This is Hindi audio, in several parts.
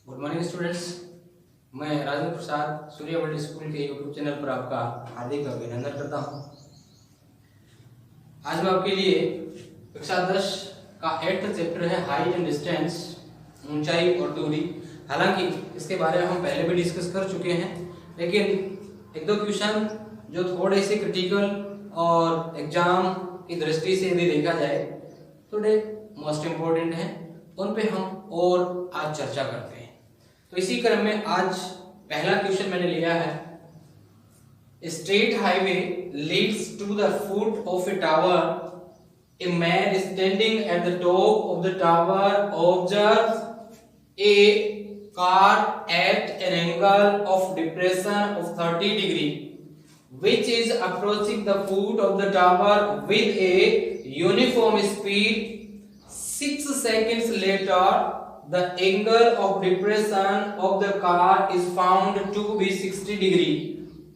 Good morning students. मैं राजेंद्र प्रसाद सूर्य वर्ल्ड स्कूल के यूट्यूब चैनल पर आपका हार्दिक अभिनंदन करता हूं। आज मैं आपके लिए कक्षा 10 का 8th चैप्टर है हाइट एंड डिस्टेंस, ऊंचाई और दूरी। हालांकि इसके बारे में हम पहले भी डिस्कस कर चुके हैं, लेकिन एक दो क्वेश्चन जो थोड़े से क्रिटिकल और एग्जाम की दृष्टि से यदि देखा जाए थोड़े मोस्ट इम्पोर्टेंट हैं, उन पे हम और आज चर्चा करते हैं। तो इसी क्रम में आज पहला क्वेश्चन मैंने लिया है, straight highway leads to the foot of a tower, a man standing at the top of the tower observes a car at an angle of depression of 30 degree which is approaching the foot of the tower with a uniform speed. 6 seconds later, the angle of depression of the car is found to be 60 degree.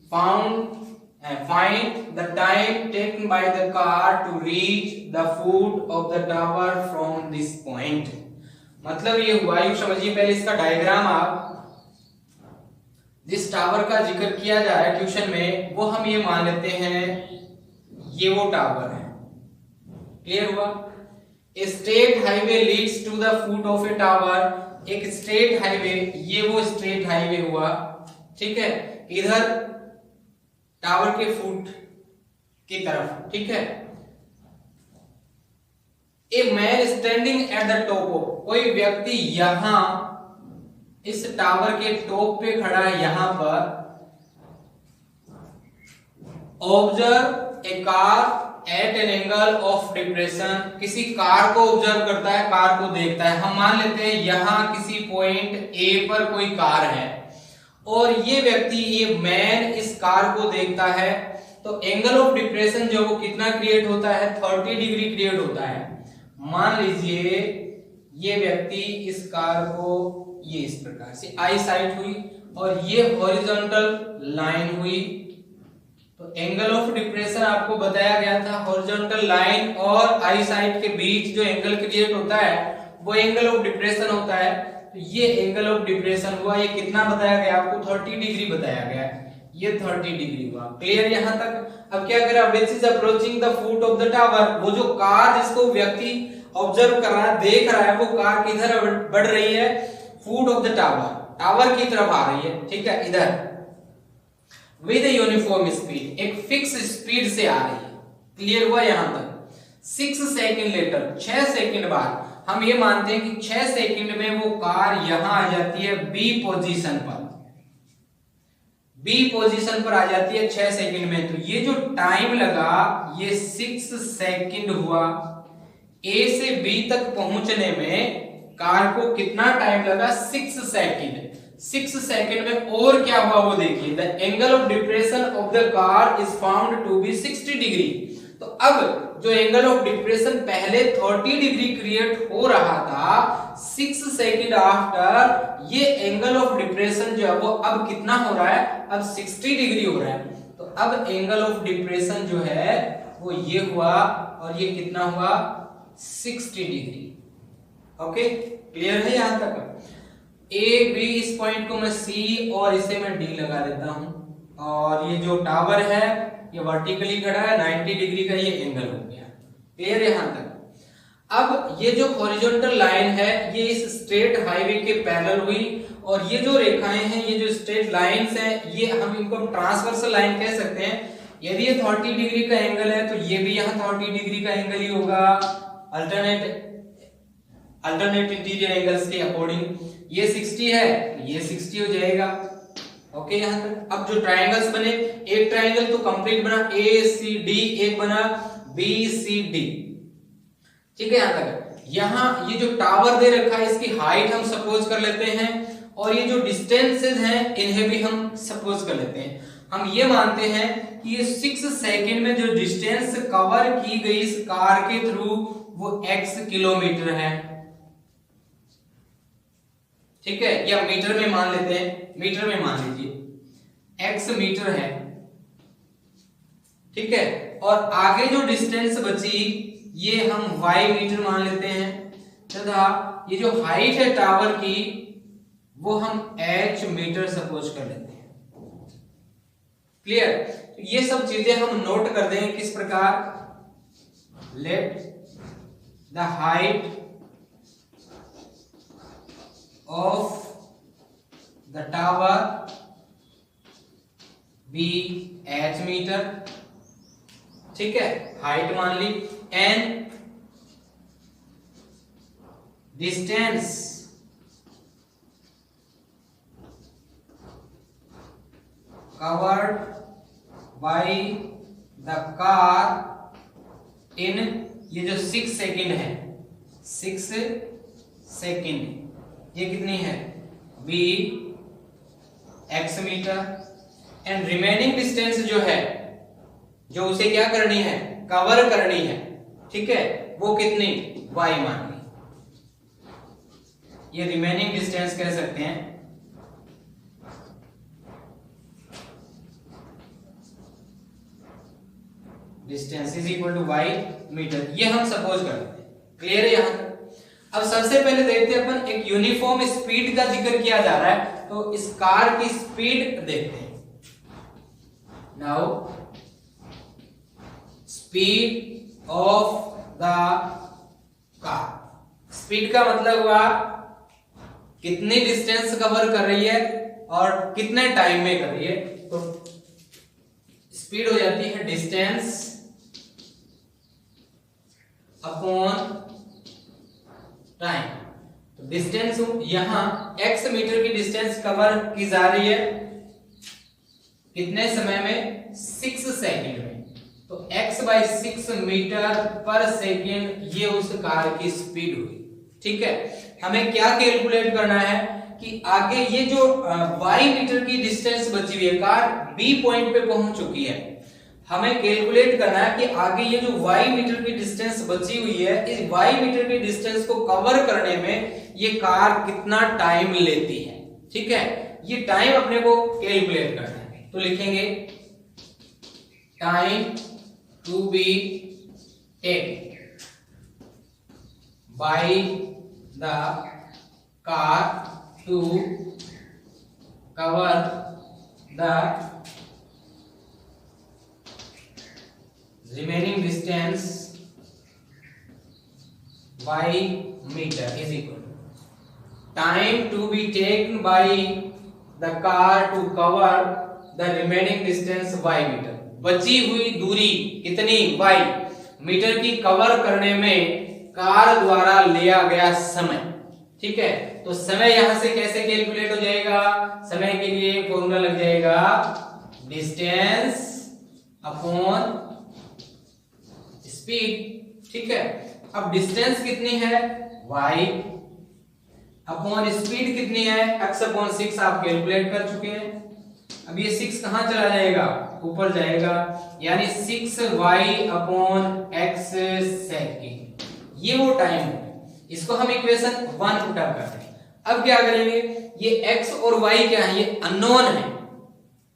Find the time taken by the car to reach the foot of the tower from this point. मतलब ये हुआ, यूं समझिए पहले इसका डायग्राम आप, जिस टावर का जिक्र किया जा रहा है क्वेश्चन में, वो हम ये मान लेते हैं ये वो टावर है। क्लियर हुआ? A straight highway leads to the foot of a tower, एक स्ट्रेट हाईवे, ये वो स्ट्रेट हाईवे हुआ, ठीक है, इधर टावर के फुट की तरफ, ठीक है। ए man standing at the top of, कोई व्यक्ति यहां इस टावर के टॉप पे खड़ा है, यहां पर observe a car at an angle of depression, किसी कार को ऑब्जर्व करता है, कार को देखता है। हम मान लेते हैं यहां किसी पॉइंट ए पर कोई कार है और ये व्यक्ति, ये मैन इस कार को देखता है, तो एंगल ऑफ डिप्रेशन जो वो कितना क्रिएट होता है, 30 डिग्री क्रिएट होता है। मान लीजिए ये व्यक्ति इस कार को, ये इस प्रकार से आई साइड हुई और ये हॉरिजॉन्टल लाइन हुई, तो एंगल ऑफ डिप्रेशन आपको बताया गया था, हॉरिजॉन्टल लाइन और आई साइड के बीच जो एंगल क्रिएट होता है वो एंगल ऑफ डिप्रेशन होता है। तो ये एंगल ऑफ डिप्रेशन हुआ, ये कितना बताया गया आपको, 30 डिग्री बताया गया है, ये 30 डिग्री हुआ। क्लियर यहां तक? अब क्या करा, which is approaching the foot of the tower, वो जो कार जिसको व्यक्ति ऑब्जर्व कर रहा है, देख रहा है, वो कार किधर बढ़ रही है, foot of the tower, tower की तरफ आ रही है, ठीक है, इधर विद ए यूनिफॉर्म स्पीड, एक फिक्स स्पीड से आ रही है। क्लियर हुआ यहां तक? 6 सेकंड लेटर, 6 सेकंड बाद हम ये मानते हैं कि 6 सेकंड में वो कार यहां आ जाती है बी पोजीशन पर, बी पोजीशन पर आ जाती है 6 सेकंड में। तो ये जो टाइम लगा ये 6 सेकंड हुआ। ए से बी तक पहुंचने में कार को कितना टाइम लगा, 6 सेकंड। 6 सेकंड में और क्या हुआ वो देखिए, the angle of depression of the car is found to be 60 degree. तो अब जो एंगल ऑफ डिप्रेशन पहले 30 डिग्री क्रिएट हो रहा था, 6 सेकंड आफ्टर ये एंगल ऑफ डिप्रेशन जो है वो अब कितना हो रहा है, अब 60 डिग्री हो रहा है। तो अब एंगल ऑफ डिप्रेशन जो है वो ये हुआ और ये कितना हुआ, 60 डिग्री। ओके, क्लियर है यहां तक? ए बी, इस पॉइंट को मैं सी और इसे मैं डी लगा देता हूं, और ये जो टावर है ये वर्टिकली खड़ा है, 90 डिग्री का ये एंगल हो गया। क्लियर यहां तक? अब ये जो हॉरिजॉन्टल लाइन है ये इस स्ट्रेट हाईवे के पैरेलल हुई, और ये जो रेखाएं हैं, ये जो स्ट्रेट लाइंस हैं, ये हम इनको ट्रांसवर्सल लाइन कह सकते हैं। यदि ये 30 डिग्री का एंगल है तो ये भी यहाँ 30 डिग्री का एंगल ही होगा, अल्टरनेट इंटीरियर एंगल्स के अकॉर्डिंग। ये 60 है तो ये 60 हो जाएगा। ओके यहां तक? अब जो ट्रायंगल्स बने, एक ट्रायंगल तो कंप्लीट बना ए सी डी, एक बना बी सी डी, ठीक है यहां तक? यहां ये जो टावर दे रखा है इसकी हाइट हम सपोज कर लेते हैं, और ये जो डिस्टेंसेस हैं इन्हें भी हम सपोज कर लेते हैं। हम ये मानते हैं कि ये 6 सेकंड में जो डिस्टेंस कवर की गई इस कार के थ्रू वो x किलोमीटर है, ठीक है, या मीटर में मान लेते हैं, मीटर में मान लीजिए x मीटर है, ठीक है, और आगे जो डिस्टेंस बची ये हम y मीटर मान लेते हैं, तथा ये जो हाइट है टावर की वो हम h मीटर सपोज कर लेते हैं। क्लियर? तो ये सब चीजें हम नोट कर देंगे किस प्रकार, let the height of the tower be h metre, ठीक है, हाइट मान ली, and distance covered by the car in, ये जो 6 सेकेंड है, 6 सेकेंड, ये कितनी है, b x metre, and remaining distance जो है, जो उसे क्या करनी है, कवर करनी है, ठीक है, वो कितनी, y मान ली, ये रिमेनिंग डिस्टेंस कह सकते हैं। Distance is equal to y metre, ये हम सपोज करते हैं। क्लियर है यहां तक? अब सबसे पहले देखते हैं अपन, एक यूनिफॉर्म स्पीड का जिक्र किया जा रहा है, तो इस कार की स्पीड देखते हैं। Now speed of the car, speed का मतलब हुआ कितनी डिस्टेंस कवर कर रही है और कितने टाइम में कर रही है, तो स्पीड हो जाती है डिस्टेंस अपॉन टाइम। तो डिस्टेंस यहां x मीटर की डिस्टेंस कवर की जा रही है कितने समय में, 6 सेकंड में, तो x/6 मीटर पर सेकंड ये उस कार की स्पीड हुई। ठीक है, हमें क्या कैलकुलेट करना है कि आगे ये जो y मीटर की डिस्टेंस बची हुई है, कार b पॉइंट पे पहुंच चुकी है, हमें कैलकुलेट करना है कि आगे ये जो y मीटर की डिस्टेंस बची हुई है, इस y मीटर की डिस्टेंस को कवर करने में ये कार कितना टाइम लेती है। ठीक है, ये टाइम अपने को कैलकुलेट करना है, तो लिखेंगे time to be taken by the car to cover the remaining distance y meter is equal to time to be taken by the car to cover the remaining distance y meter, बची हुई दूरी कितनी, y मीटर की कवर करने में कार द्वारा लिया गया समय। ठीक है, तो समय यहां से कैसे कैलकुलेट हो जाएगा, समय के लिए फॉर्मूला लग जाएगा डिस्टेंस अपॉन स्पीड। ठीक है, अब डिस्टेंस कितनी है, y अपॉन स्पीड कितनी है, x/6 आप कैलकुलेट कर चुके हैं। अब ये 6 कहां चला जाएगा, ऊपर जाएगा, यानी 6y/x सेकंड, ये वो टाइम है। इसको हम इक्वेशन 1 पुटअप करते हैं। अब क्या करेंगे, ये x और y क्या है, ये अननोन है,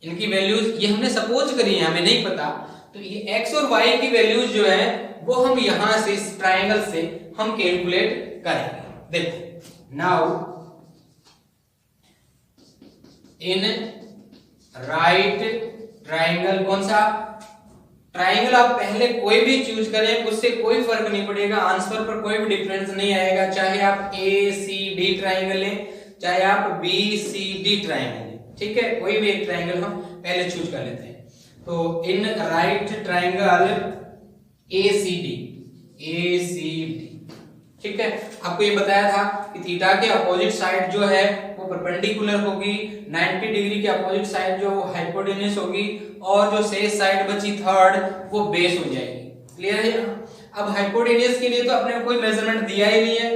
इनकी वैल्यूज ये हमने सपोज करी है, हमें नहीं पता, तो ये x और y की वैल्यूज जो है वो हम यहां से इस ट्रायंगल से हम कैलकुलेट करेंगे। देखो, नाउ इन राइट ट्रायंगल, कौन सा ट्रायंगल आप पहले कोई भी चूज करें उससे कोई फर्क नहीं पड़ेगा, आंसर पर कोई भी डिफरेंस नहीं आएगा, चाहे आप ACD ट्रायंगल लें, चाहे आप BCD ट्रायंगल लें। ठीक है, कोई भी एक ट्रायंगल हम पहले चूज कर लेते हैं। तो इन राइट ट्रायंगल ACD, ठीक है, आपको ये बताया था कि थीटा के अपोजिट साइड जो है वो परपेंडिकुलर होगी, 90 डिग्री के अपोजिट साइड जो हाइपोटेन्यूस होगी, और जो शेष साइड बची थर्ड वो बेस हो जाएगी। क्लियर है? अब हाइपोटेन्यूस के लिए तो अपने कोई मेजरमेंट दिया ही नहीं है,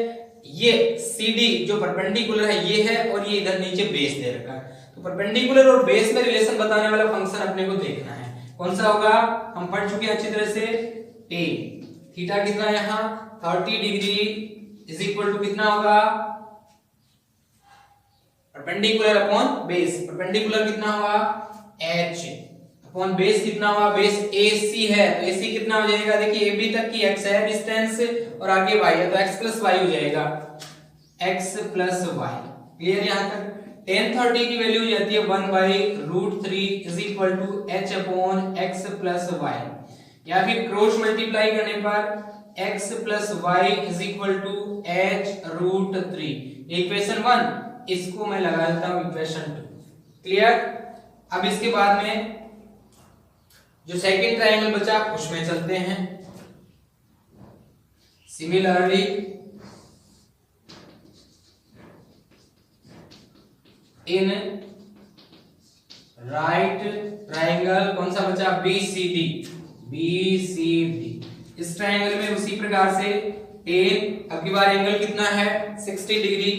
ये CD जो परपेंडिकुलर है ये है, और ये इधर नीचे बेस दे रखा है, तो परपेंडिकुलर और बेस में रिलेशन बताने वाला फंक्शन अपने को देखना है, कौन सा होगा, हम पढ़ चुके हैं अच्छी तरह से, tan थीटा कितना यहां 30 डिग्री इज इक्वल टू कितना होगा, परपेंडिकुलर अपॉन बेस, परपेंडिकुलर कितना होगा h अपॉन बेस कितना होगा, बेस AC है, तो AC कितना हो जाएगा, देखिए AB तक की x है डिस्टेंस और आगे y है, तो x प्लस y हो जाएगा, x प्लस y। क्लियर यहाँ तक। tan 30 की वैल्यू हो जाती है 1/√3 is equal to h upon x plus y, या फिर क्रॉस मल्टीप्लाई करने पर x plus y is equal to h√3। Equation 1, इसको मैं लगा देता हूं इक्वेशन 2। क्लियर। अब इसके बाद में जो सेकंड ट्रायंगल बचा उसमें चलते हैं। सिमिलरली इन राइट ट्रायंगल कौन सा बचा, BCD। इस ट्रायंगल में उसी प्रकार से tan, अब की बार एंगल कितना है 60 degree,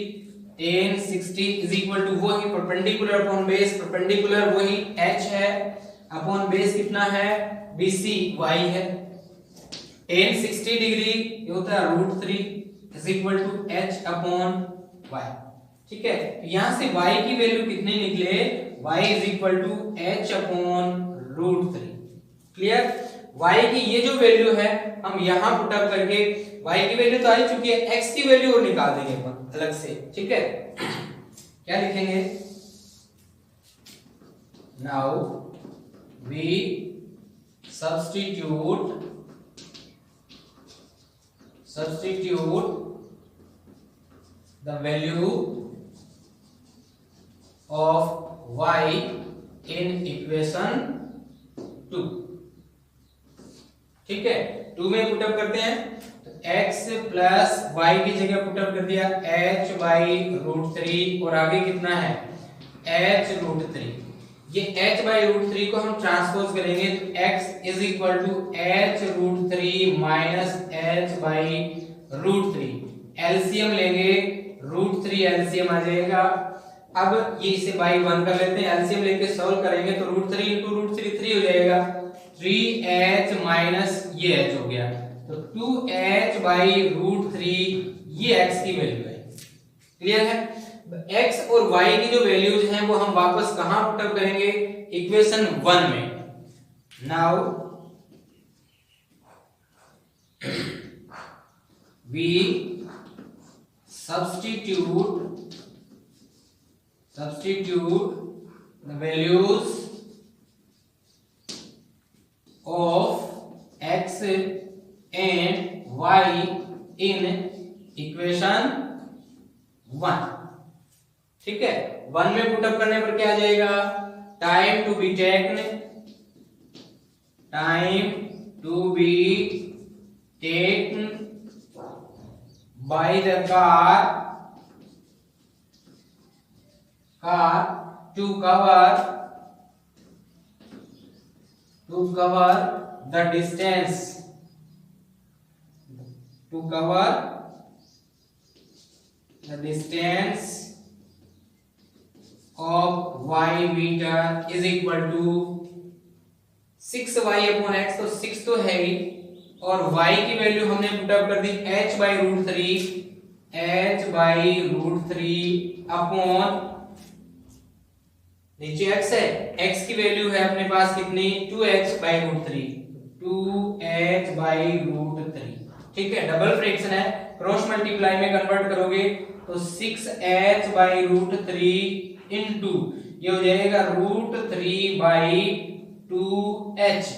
tan 60 is equal to वही परपेंडिकुलर अपॉन बेस, परपेंडिकुलर वही h है अपॉन बेस कितना है BC y है। tan 60 डिग्री ये होता है √3 is equal to h upon y। ठीक है, यहां से y की वैल्यू कितनी निकले, y is equal to h upon √3। Clear. y की ये जो वैल्यू है हम यहां पुट अप करके, y की वैल्यू तो आ ही चुकी है, x की वैल्यू और निकाल देंगे अपन अलग से। ठीक है, क्या लिखेंगे, now we substitute the value of y in equation 2। ठीक है, 2 में पुटअप करते हैं तो x प्लस y की जगह पुटअप कर दिया h/√3 और आगे कितना है h√3। ये h/√3 को हम ट्रांसपोज करेंगे तो x is equal to h√3 minus h/√3। LCM लेंगे, √3 एलसीएम आ जाएगा। अब ये इसे बाई 1 कर लेते हैं, एलसीएम लेके सॉल्व करेंगे तो √3 into √3 3 हो जाएगा, 3h माइनस ये h हो गया तो 2h/√3 ये x की वैल्यू है। क्लियर है। x और y की जो वैल्यूज हैं वो हम वापस कहां पुट अप करेंगे, इक्वेशन 1 में। Now we substitute the values of x and y in equation 1। ठीक है, 1 में पुट अप करने पर क्या आ जाएगा, time to be taken by the car to cover the distance of y meter is equal to 6y upon x। तो 6 तो है ही और y की वैल्यू हमने पुट अप कर दी h/√3 अपॉन नीचे x है, x की वैल्यू है अपने पास कितनी 2h/√3। ठीक है, डबल फ्रैक्शन है, क्रॉस मल्टीप्लाई में कन्वर्ट करोगे तो 6h/√3 इनटू ये हो जाएगा √3/2h।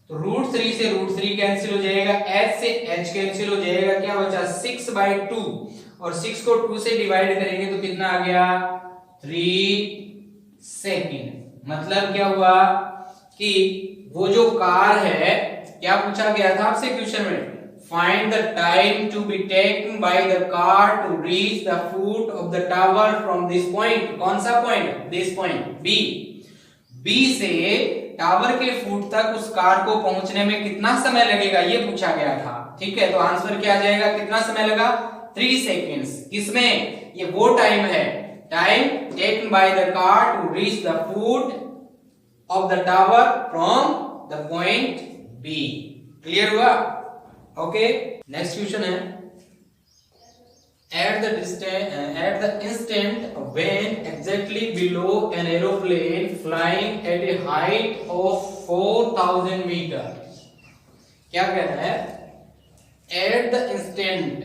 तो √3 से √3 कैंसिल हो जाएगा, h से h कैंसिल हो जाएगा, क्या बचा 6/2 और 6 को 2 से डिवाइड करेंगे तो कितना आ गया 3 सेकंड। मतलब क्या हुआ कि वो जो कार है, क्या पूछा गया था आपसे क्वेश्चन में, find the time to be taken by the car to reach the foot of the tower from this point. कौन सा पॉइंट, दिस पॉइंट बी से टावर के फुट तक उस कार को पहुंचने में कितना समय लगेगा ये पूछा गया था। ठीक है, तो आंसर क्या आ जाएगा, कितना समय लगा 3 सेकेंड्स। किसमें, ये वो टाइम है, time taken by the car to reach the foot of the tower from the point B। Clear हुआ। ओके, नेक्स्ट क्वेश्चन है, at the instant when exactly below an aeroplane flying at a height of 4000 meter। क्या कह रहा है, at the instant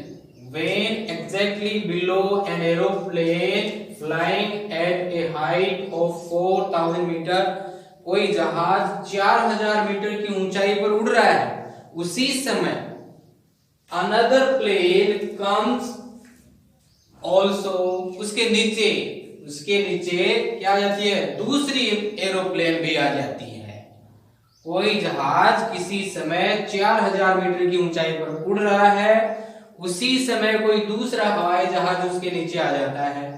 when exactly below an aeroplane flying at a height of 4000 metre, कोई जहाज 4000 मीटर की ऊंचाई पर उड़ रहा है, उसी समय अनदर प्लेन कम्स ऑल्सो, उसके नीचे क्या आ जाती है, दूसरी एरोप्लेन भी आ जाती है। कोई जहाज किसी समय 4000 मीटर की ऊंचाई पर उड़ रहा है, उसी समय कोई दूसरा हवाई जहाज उसके नीचे आ जाता है।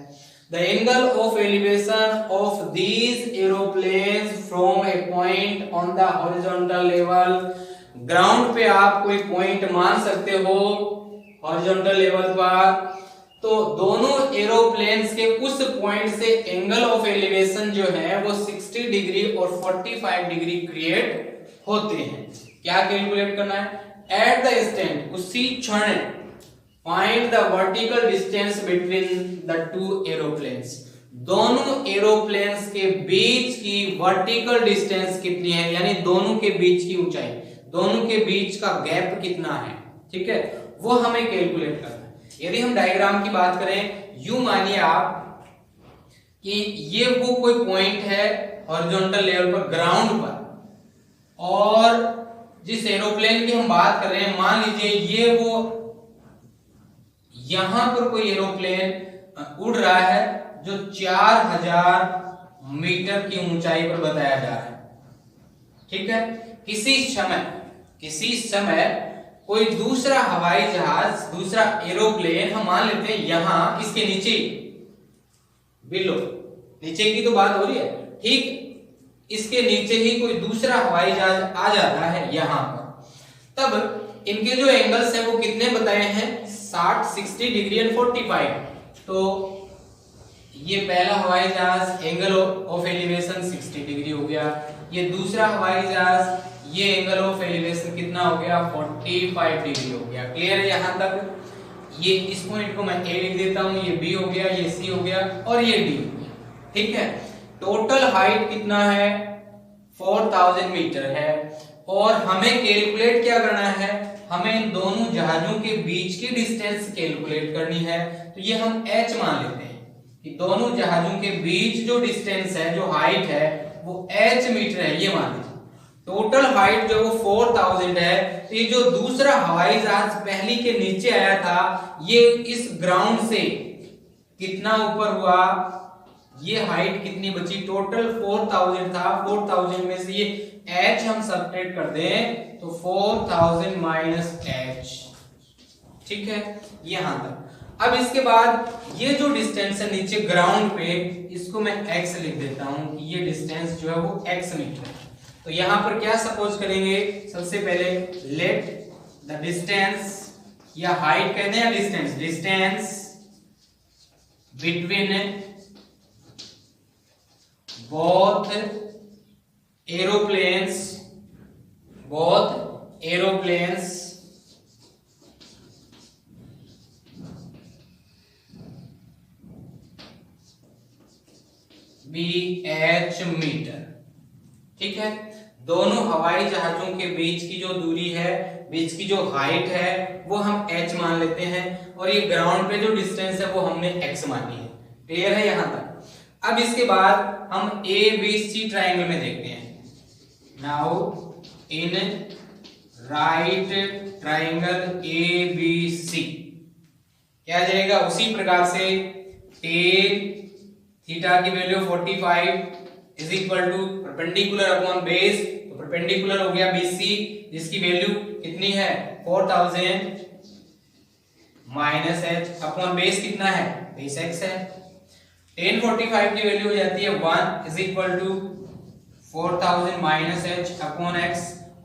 The angle of elevation of these aeroplanes from a point on the horizontal level, ground पे आप कोई पॉइंट मान सकते हो हॉरिजॉन्टल लेवल पर, तो दोनों एरोप्लेन्स के उस पॉइंट से एंगल ऑफ एलिवेशन जो है वो 60 डिग्री और 45 डिग्री क्रिएट होते हैं। क्या कैलकुलेट करना है, एट द इंस्टेंट, उसी क्षण, find the vertical distance between the two aeroplanes, दोनों एरोप्लेन्स के बीच की वर्टिकल डिस्टेंस कितनी है, यानी दोनों के बीच की ऊंचाई, दोनों के बीच का गैप कितना है, ठीक है, वो हमें कैलकुलेट करना है। यदि हम डायग्राम की बात करें, यूं मानिए आप कि ये वो कोई पॉइंट है हॉरिजॉन्टल लेवल पर, ग्राउंड पर, और जिस एरोप्लेन की हम बात कर रहे हैं, मान लीजिए ये वो यहां पर कोई एरोप्लेन उड़ रहा है जो 4000 मीटर की ऊंचाई पर बताया जा रहा है, ठीक है। किसी समय कोई दूसरा हवाई जहाज, दूसरा एरोप्लेन, हम मान लेते हैं यहां इसके नीचे, बिलो नीचे की तो बात हो रही है, ठीक, इसके नीचे ही कोई दूसरा हवाई जहाज आ जाता है यहां पर, तब इनके जो एंगल्स हैं वो कितने बताए हैं, 60, 60 डिग्री और 45। तो ये पहला हवाई जहाज एंगल ऑफ एलिवेशन 60 डिग्री हो गया, ये दूसरा हवाई जहाज ये एंगल ऑफ एलिवेशन कितना हो गया, 45 डिग्री हो गया। क्लियर है यहां तक? ये इस पॉइंट को मैं ए लिख देता हूं, ये बी हो गया, ये सी हो गया और ये डी हो गया, ठीक है। टोटल हाइट कितना है, 4000 मीटर है, और हमें कैलकुलेट क्या करना है, हमें इन दोनों जहाजों के बीच की डिस्टेंस कैलकुलेट करनी है। तो ये हम h मान लेते हैं कि दोनों जहाजों के बीच जो डिस्टेंस है, जो हाइट है, वो h मीटर है, ये मान लीजिए। टोटल हाइट जो वो 4000 है, तो ये जो दूसरा हवाई जहाज पहली के नीचे आया था, ये इस ग्राउंड से कितना ऊपर हुआ, ये हाइट कितनी बची, टोटल 4000 था, 4000 में से ये h हम सब्ट्रैक्ट कर दें तो 4000 माइनस h, ठीक है, यहां तक। अब इसके बाद ये जो डिस्टेंस है नीचे ग्राउंड पे, इसको मैं x लिख देता हूं कि ये डिस्टेंस जो है वो x मीटर है। तो यहां पर क्या सपोज करेंगे, सबसे पहले लेट द डिस्टेंस, या हाइट कहते हैं distance, distance between both aeroplanes be h metre, ठीक है। दोनों हवाई जहाजों के बीच की जो दूरी है, बीच की जो हाइट है, वो हम h मान लेते हैं, और ये ग्राउंड पे जो डिस्टेंस है वो हमने x मानी है। क्लियर है यहां तक? अब इसके बाद हम ए बी सी ट्राइंगल में देखते हैं। Now in right triangle A B C क्या आ जाएगा, उसी प्रकार से टेन थीटा की value 45 is equal to perpendicular upon base, तो परपेंडिकुलर हो गया BC, जिसकी वैल्यू कितनी है 4000 माइनस h अपॉन बेस कितना है, बेस x है। tan 45 की वैल्यू हो जाती है 1 is equal to 4000 minus h upon x,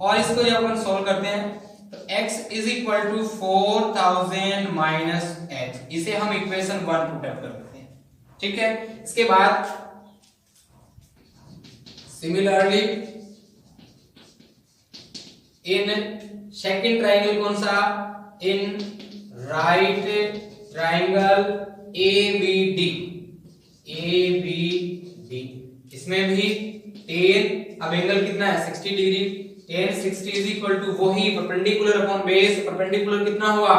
और इसको जब अपन सॉल्व करते हैं तो x is equal to 4000 minus h, इसे हम इक्वेशन 1 पुट अप करते हैं, ठीक है। इसके बाद सिमिलरली इन सेकंड ट्राइंगल कौन सा, इन राइट ट्राइंगल ABD, इसमें भी tan, अब एंगल कितना है 60 degree, tan 60 is equal to वही परपेंडिकुलर अपॉन बेस, परपेंडिकुलर कितना हुआ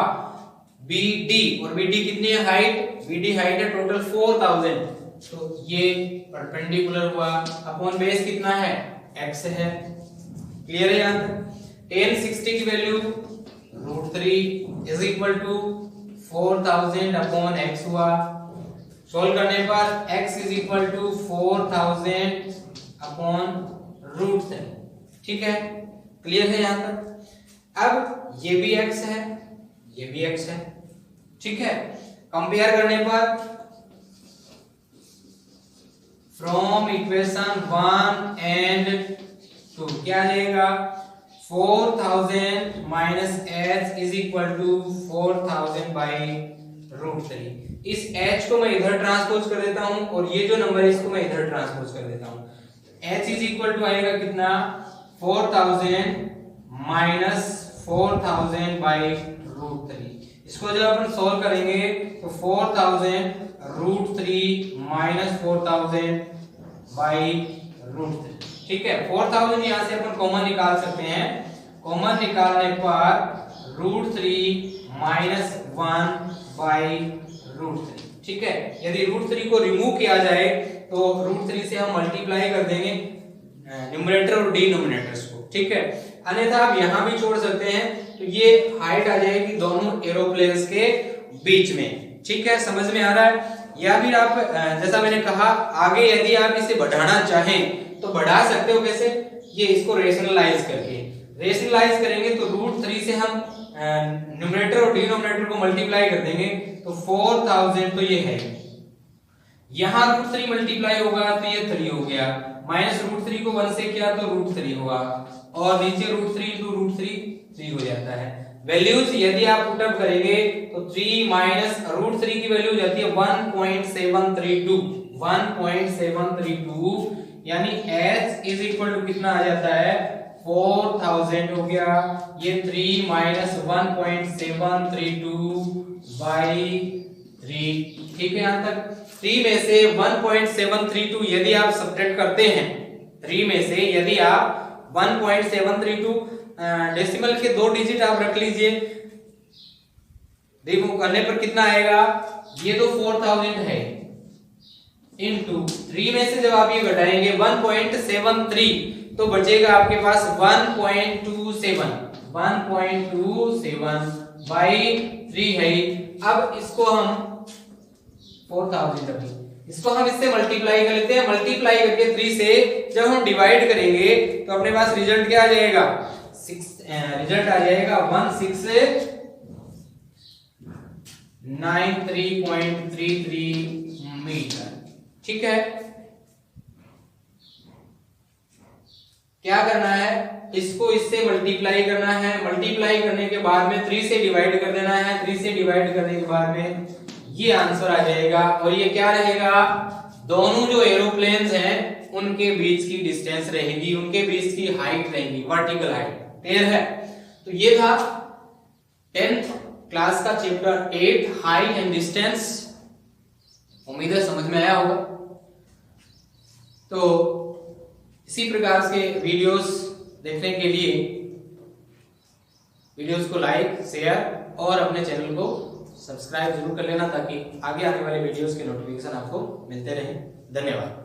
BD, और BD कितनी है हाइट, BD हाइट है टोटल 4000, तो ये परपेंडिकुलर हुआ, अपॉन बेस कितना है x है। क्लियर है यहाँ तक। tan 60 की value √3 is equal to 4000 upon x हुआ। सोल्व करने पर x is equal to 4000 upon √3। ठीक है, क्लियर है यहाँ तक। अब ये भी x है, ये भी x है। ठीक है, कंपेयर करने पर फ्रॉम इक्वेशन 1 एंड 2 क्या आ जाएगा, 4000 minus h is equal to 4000 by √3। इस h को मैं इधर ट्रांसपोज कर देता हूं और ये जो नंबर है इसको मैं इधर ट्रांसपोज कर देता हूं। h इज इक्वल टू आएगा कितना, 4000 माइनस 4000 बाई √3। इसको जब अपन सॉल्व करेंगे तो 4000 √3 माइनस 4000 बाई √3। ठीक है, 4000 यहां से अपन कॉमन निकाल सकते हैं। कॉमन निकालने पर √3 माइनस 1 बाई √3। ठीक है, यदि √3 को रिमूव किया जाए तो √3 से हम मल्टीप्लाई कर देंगे न्यूमरेटर और डिनोमिनेटर्स को। ठीक है, अन्यथा आप यहां भी छोड़ सकते हैं, तो ये हाइट आ जाएगी दोनों एरोप्लेन्स के बीच में। ठीक है, समझ में आ रहा है। या फिर आप जैसा मैंने कहा आगे यदि आप इसे बढ़ाना चाहें तो बढ़ा सकते हो। कैसे, ये इसको रेशनलाइज करके, रेशनलाइज करेंगे तो √3 से हम न्यूमरेटर और डिनोमिनेटर को मल्टीप्लाई कर देंगे तो 4000 तो ये है, यहां √3 मल्टीप्लाई होगा तो ये 3 हो गया, माइनस √3 को 1 से किया तो √3 हुआ, और नीचे √3 into √3 3 हो जाता है। वैल्यूज यदि आप पुट अप करेंगे तो 3 माइनस √3 की वैल्यू हो जाती है 1.732, यानी h इज इक्वल टू कितना आ जाता है, 4000 हो गया। ये 3 माइनस 1.732 बाई 3। ठीक है, यहां तक 3 में से 1.732 यदि आप सब्ट्रैक्ट करते हैं, 3 में से यदि आप 1.732 डेसिमल के 2 डिजिट आप रख लीजिए, रिमूव करने पर कितना आएगा, ये तो 4000 है, इनटू 3 में से जब आप ये घटाएंगे 1.73 तो बचेगा आपके पास 1.27 बाई 3 है। अब इसको हम 4000 अभी इसको हम इससे मल्टीप्लाई कर लेते हैं। मल्टीप्लाई करके 3 से जब हम डिवाइड करेंगे तो अपने पास रिजल्ट क्या आ जाएगा, रिजल्ट आ जाएगा 1693.33 मीटर। ठीक है, क्या करना है, इसको इससे मल्टीप्लाई करना है। मल्टीप्लाई करने के बाद में 3 से डिवाइड कर देना है। 3 से डिवाइड करने के बाद में ये आंसर आ जाएगा, और ये क्या रहेगा, दोनों जो एरोप्लेन्स हैं उनके बीच की डिस्टेंस रहेगी, उनके बीच की हाइट रहेगी, वर्टिकल हाइट। क्लियर है। तो ये था 10th क्लास का चैप्टर 8 हाइट एंड डिस्टेंस। उम्मीद है समझ में आया होगा। तो इसी प्रकार के वीडियोस देखने के लिए वीडियोस को लाइक, शेयर और अपने चैनल को सब्सक्राइब जरूर कर लेना, ताकि आगे आने वाले वीडियोस के नोटिफिकेशन आपको मिलते रहें। धन्यवाद।